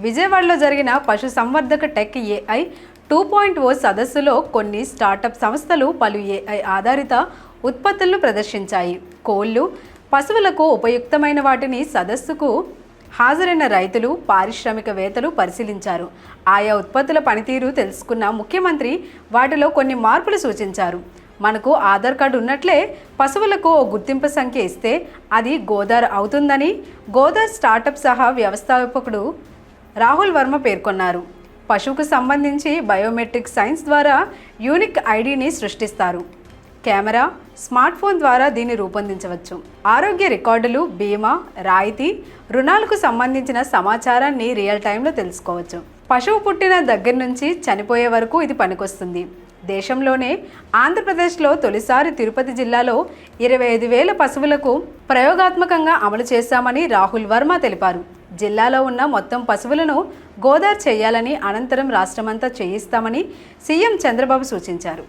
విజయవాడలో జరిగిన పశు సంవర్ధక టెక్ ఏఐ 2.0 సదస్సులో కొన్ని స్టార్టప్ సంస్థలు పలు ఏఐ ఆధారిత ఉత్పత్తులను ప్రదర్శించాయి. కోళ్లు, పశువులకు ఉపయుక్తమైన వాటిని సదస్సుకు హాజరైన రైతులు, పారిశ్రామికవేత్తలు పరిశీలించారు. ఆయా ఉత్పత్తుల పనితీరు తెలుసుకున్న ముఖ్యమంత్రి వాటిలో కొన్ని మార్పులు సూచించారు. మనకు ఆధార్ కార్డు ఉన్నట్లే పశువులకు ఓ గుర్తింపు సంఖ్య ఇస్తే అది గోదార్ అవుతుందని గోదార్ స్టార్టప్ సహా వ్యవస్థాపకుడు రాహుల్ వర్మ పేర్కొన్నారు. పశువుకు సంబంధించి బయోమెట్రిక్ సైన్స్ ద్వారా యూనిక్ ఐడిని సృష్టిస్తారు. కెమెరా, స్మార్ట్ ఫోన్ ద్వారా దీన్ని రూపొందించవచ్చు. ఆరోగ్య రికార్డులు, బీమా, రాయితీ, రుణాలకు సంబంధించిన సమాచారాన్ని రియల్ టైంలో తెలుసుకోవచ్చు. పశువు పుట్టిన దగ్గర నుంచి చనిపోయే వరకు ఇది పనికొస్తుంది. దేశంలోనే ఆంధ్రప్రదేశ్లో తొలిసారి తిరుపతి జిల్లాలో 25,000 పశువులకు ప్రయోగాత్మకంగా అమలు చేశామని రాహుల్ వర్మ తెలిపారు. జిల్లాలో ఉన్న మొత్తం పశువులను గోదార్ చేయాలని, అనంతరం రాష్ట్రమంతా చేయిస్తామని సీఎం చంద్రబాబు సూచించారు.